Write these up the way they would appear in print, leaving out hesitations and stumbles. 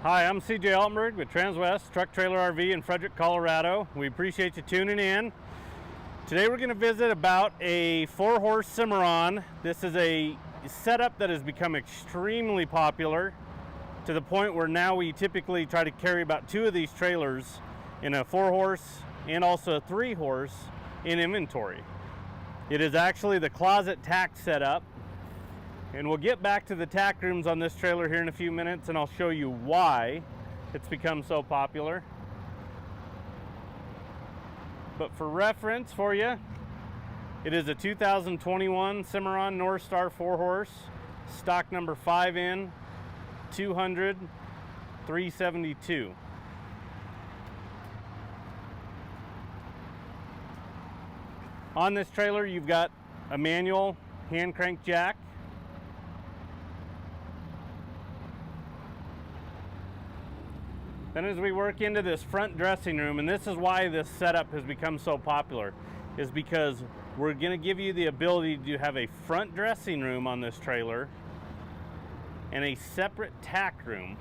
Hi, I'm CJ Altenberg with Transwest Truck Trailer RV in Frederick, Colorado. We appreciate you tuning in. Today we're going to visit about a 4-horse Cimarron. This is a setup that has become extremely popular to the point where now we typically try to carry about 2 of these trailers in a 4-horse and also a 3-horse in inventory. It is actually the closet tack setup. And we'll get back to the tack rooms on this trailer here in a few minutes, and I'll show you why it's become so popular. But for reference for you, it is a 2021 Cimarron Norstar 4-horse, stock number 5N 200 372. On this trailer, you've got a manual hand crank jack. Then as we work into this front dressing room, and this is why this setup has become so popular, is because we're going to give you the ability to have a front dressing room on this trailer and a separate tack room.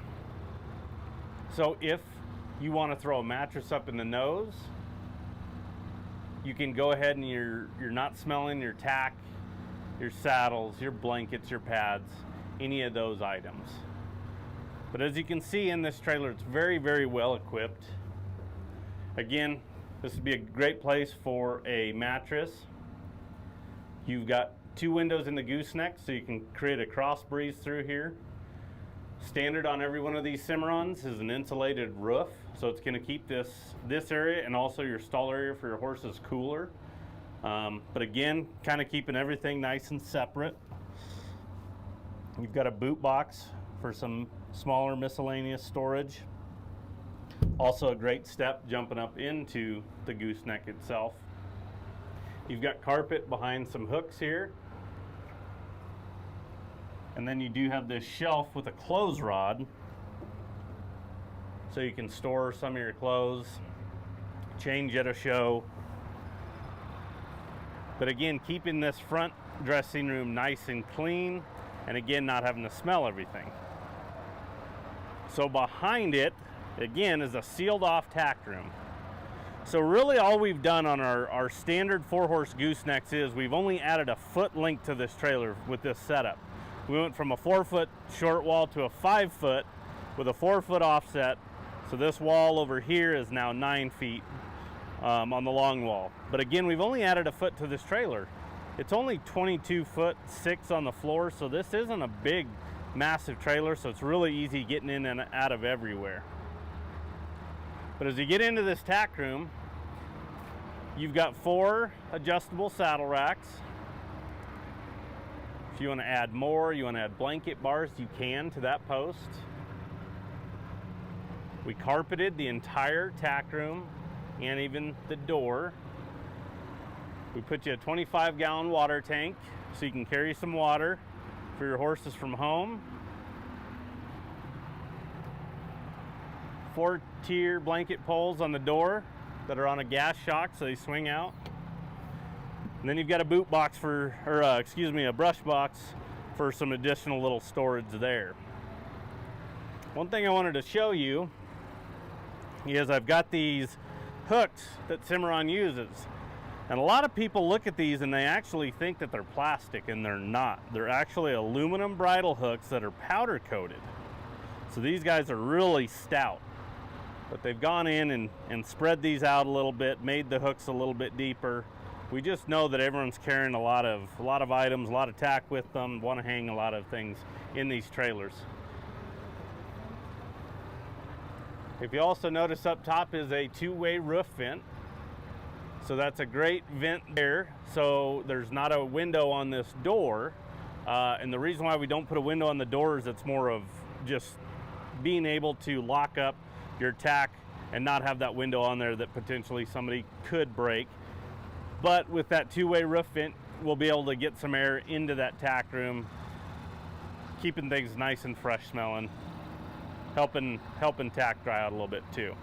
So if you want to throw a mattress up in the nose, you can go ahead and you're not smelling your tack, your saddles, your blankets, your pads, any of those items. But as you can see in this trailer, it's very, very well equipped. Again, this would be a great place for a mattress. You've got 2 windows in the gooseneck, so you can create a cross breeze through here. Standard on every one of these Cimarrons is an insulated roof, so it's going to keep this area and also your stall area for your horses cooler. But again, kind of keeping everything nice and separate. You've got a boot box for some smaller miscellaneous storage. Also a great step jumping up into the gooseneck itself. You've got carpet behind some hooks here. And then you do have this shelf with a clothes rod, so you can store some of your clothes, change at a show. But again, keeping this front dressing room nice and clean, and again, not having to smell everything. So behind it, again, is a sealed off tack room. So really all we've done on our standard 4-horse goosenecks is we've only added a foot length to this trailer with this setup. We went from a 4-foot short wall to a 5-foot with a 4-foot offset. So this wall over here is now 9 feet on the long wall. But again, we've only added a foot to this trailer. It's only 22 foot 6 on the floor, so this isn't a big massive trailer, so it's really easy getting in and out of everywhere. But as you get into this tack room, you've got 4 adjustable saddle racks. If you want to add more, you want to add blanket bars, you can to that post. We carpeted the entire tack room and even the door. We put you a 25-gallon water tank so you can carry some water for your horses from home. 4-tier blanket poles on the door that are on a gas shock, so they swing out. And then you've got a boot box a brush box for some additional little storage there. One thing I wanted to show you is I've got these hooks that Cimarron uses. And a lot of people look at these and they actually think that they're plastic, and they're not. They're actually aluminum bridle hooks that are powder coated. So these guys are really stout. But they've gone in and spread these out a little bit, made the hooks a little bit deeper. We just know that everyone's carrying a lot of items, a lot of tack with them, want to hang a lot of things in these trailers. If you also notice, up top is a 2-way roof vent. So that's a great vent there. So there's not a window on this door. And the reason why we don't put a window on the door is it's more of just being able to lock up your tack and not have that window on there that potentially somebody could break. But with that 2-way roof vent, we'll be able to get some air into that tack room, keeping things nice and fresh smelling, helping tack dry out a little bit too.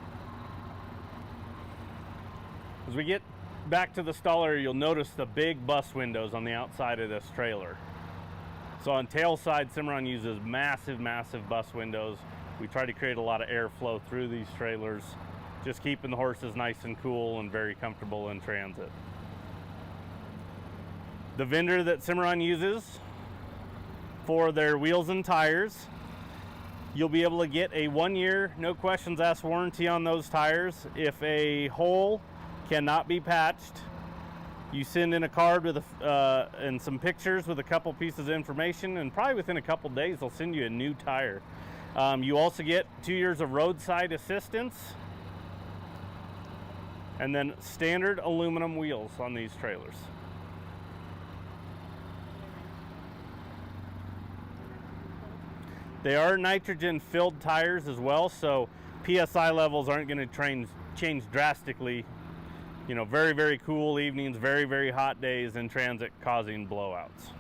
As we get back to the stall area, you'll notice the big bus windows on the outside of this trailer. So on tail side, Cimarron uses massive bus windows We try to create a lot of airflow through these trailers, just keeping the horses nice and cool and very comfortable in transit. The vendor that Cimarron uses for their wheels and tires, you'll be able to get a 1-year, no questions asked warranty on those tires. If a hole cannot be patched, you send in a card with and some pictures with a couple pieces of information, and probably within a couple days they'll send you a new tire. You also get 2 years of roadside assistance, and then standard aluminum wheels on these trailers. They are nitrogen filled tires as well, so PSI levels aren't going to change drastically. You know, very, very cool evenings, very, very hot days in transit causing blowouts.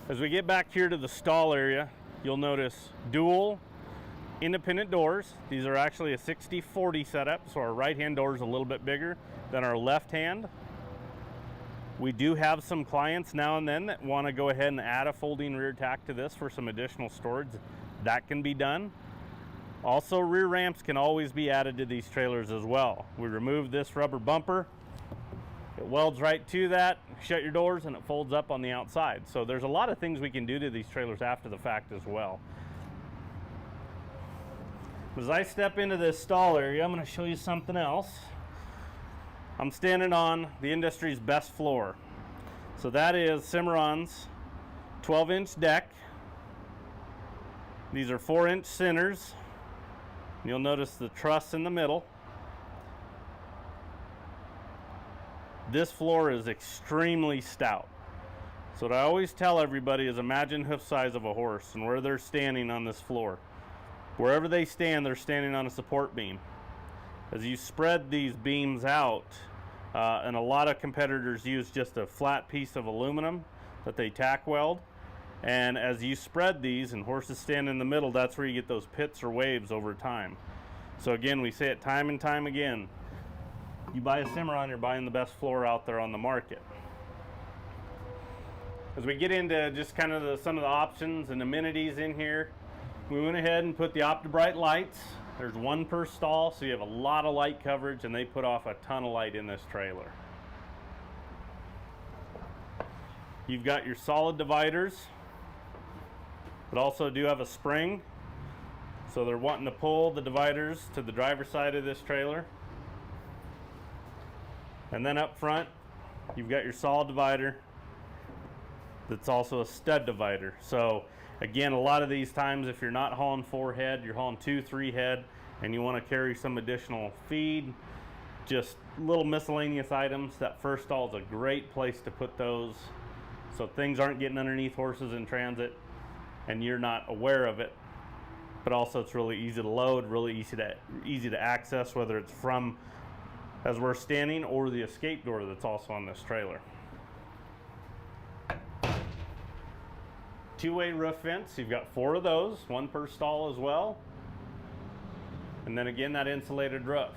As we get back here to the stall area, you'll notice dual independent doors. These are actually a 60-40 setup, so our right-hand door is a little bit bigger than our left hand. We do have some clients now and then that want to go ahead and add a folding rear tack to this for some additional storage. That can be done. Also, rear ramps can always be added to these trailers as well. We remove this rubber bumper, it welds right to that, shut your doors, and it folds up on the outside. So there's a lot of things we can do to these trailers after the fact as well. As I step into this stall area, I'm going to show you something else. I'm standing on the industry's best floor. So that is Cimarron's 12-inch deck. These are 4-inch centers. You'll notice the truss in the middle. This floor is extremely stout. So what I always tell everybody is imagine hoof size of a horse and where they're standing on this floor. Wherever they stand, they're standing on a support beam. As you spread these beams out, and a lot of competitors use just a flat piece of aluminum that they tack weld, and as you spread these and horses stand in the middle, that's where you get those pits or waves over time. So again, we say it time and time again, you buy a Cimarron, you're buying the best floor out there on the market. As we get into just kind of some of the options and amenities in here, we went ahead and put the OptiBrite lights. There's one per stall, so you have a lot of light coverage, and they put off a ton of light in this trailer. You've got your solid dividers, but also do have a spring. So they're wanting to pull the dividers to the driver's side of this trailer. And then up front, you've got your solid divider that's also a stud divider. So again, a lot of these times, if you're not hauling 4 head, you're hauling 2-3 head, and you want to carry some additional feed, just little miscellaneous items, that first stall is a great place to put those, so things aren't getting underneath horses in transit and you're not aware of it. But also it's really easy to load, really easy to access, whether it's from as we're standing or the escape door that's also on this trailer. Two-way roof vents, you've got 4 of those, 1 per stall as well. And then again, that insulated roof.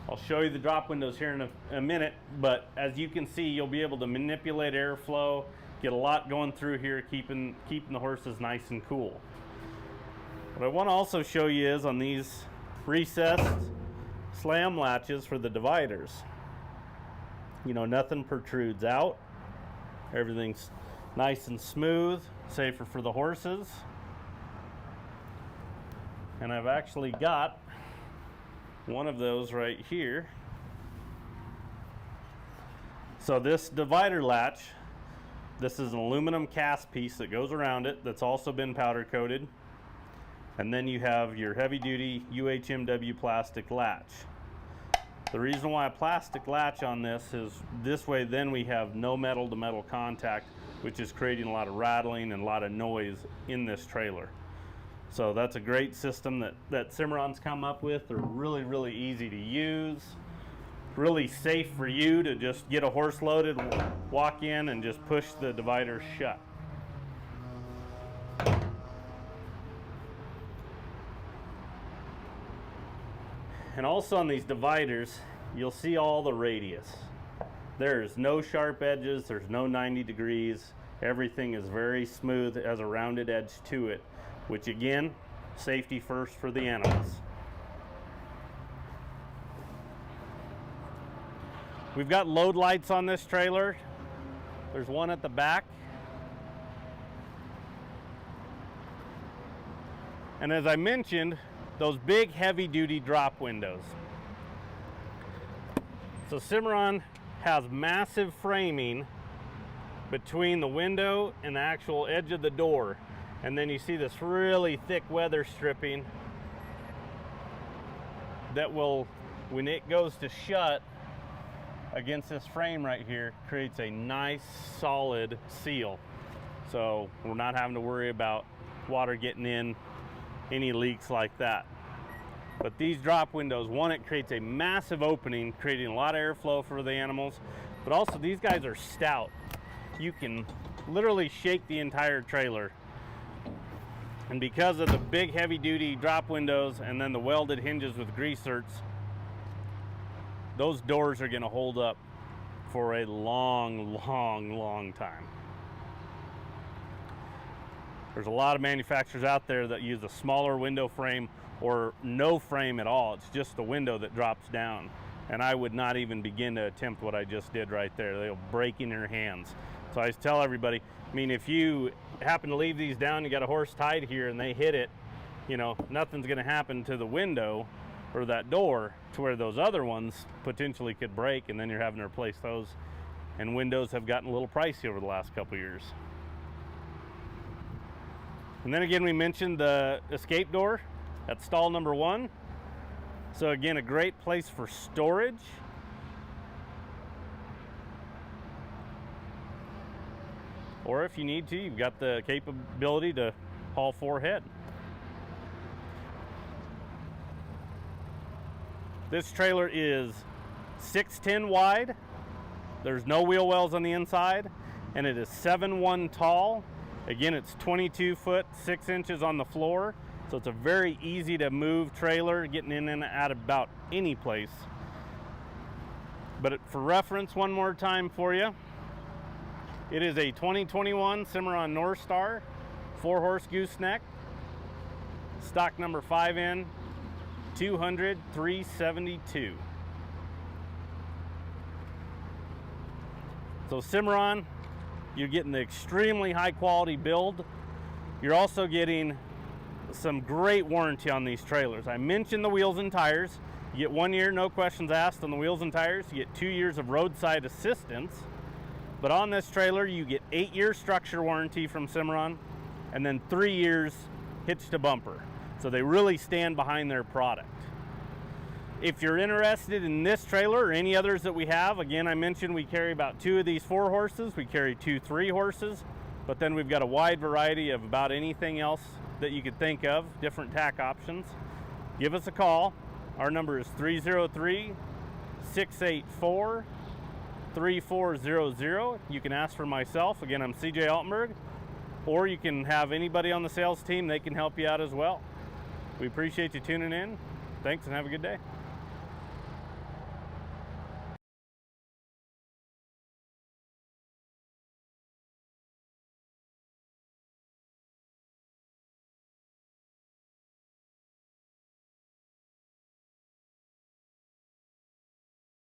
I'll show you the drop windows here in a minute, but as you can see, you'll be able to manipulate airflow, get a lot going through here, keeping the horses nice and cool. What I want to also show you is on these recessed slam latches for the dividers. You know, nothing protrudes out. Everything's nice and smooth, safer for the horses. And I've actually got one of those right here. So this divider latch, this is an aluminum cast piece that goes around it that's also been powder coated. And then you have your heavy duty UHMW plastic latch. The reason why a plastic latch on this is this way then we have no metal to metal contact, which is creating a lot of rattling and a lot of noise in this trailer. So that's a great system that Cimarron's come up with. They're really, really easy to use, really safe for you to just get a horse loaded, walk in and just push the divider shut. And also on these dividers, you'll see all the radius. There's no sharp edges, there's no 90 degrees. Everything is very smooth, it has a rounded edge to it, which again, safety first for the animals. We've got load lights on this trailer. There's one at the back. And as I mentioned, those big heavy duty drop windows. So Cimarron has massive framing between the window and the actual edge of the door. And then you see this really thick weather stripping that will, when it goes to shut against this frame right here, creates a nice solid seal. So we're not having to worry about water getting in, any leaks like that. But these drop windows, one, it creates a massive opening, creating a lot of airflow for the animals, but also these guys are stout. You can literally shake the entire trailer. And because of the big heavy duty drop windows and then the welded hinges with grease zerks, those doors are gonna hold up for a long time. There's a lot of manufacturers out there that use a smaller window frame or no frame at all. It's just the window that drops down. And I would not even begin to attempt what I just did right there. They'll break in your hands. So I tell everybody, I mean, if you happen to leave these down, you got a horse tied here and they hit it, you know, nothing's gonna happen to the window or that door, to where those other ones potentially could break, and then you're having to replace those. And windows have gotten a little pricey over the last couple years. And then again, we mentioned the escape door at stall number 1. So again, a great place for storage. Or if you need to, you've got the capability to haul 4 head. This trailer is 6'10" wide. There's no wheel wells on the inside, and it is 7'1" tall. Again, it's 22 foot, 6 inches on the floor. So it's a very easy to move trailer, getting in and out of about any place. But for reference, one more time for you, it is a 2021 Cimarron Norstar 4-horse gooseneck, stock number 5N 200 372. So Cimarron, you're getting the extremely high quality build. You're also getting some great warranty on these trailers. I mentioned the wheels and tires. You get 1 year, no questions asked on the wheels and tires. You get 2 years of roadside assistance. But on this trailer, you get 8-year structure warranty from Cimarron, and then 3 years hitch to bumper. So they really stand behind their product. If you're interested in this trailer or any others that we have, again, I mentioned we carry about 2 of these 4 horses. We carry 2 3 horses, but then we've got a wide variety of about anything else that you could think of, different tack options. Give us a call. Our number is 303-684-3400. You can ask for myself. Again, I'm CJ Altenberg, or you can have anybody on the sales team. They can help you out as well. We appreciate you tuning in. Thanks and have a good day.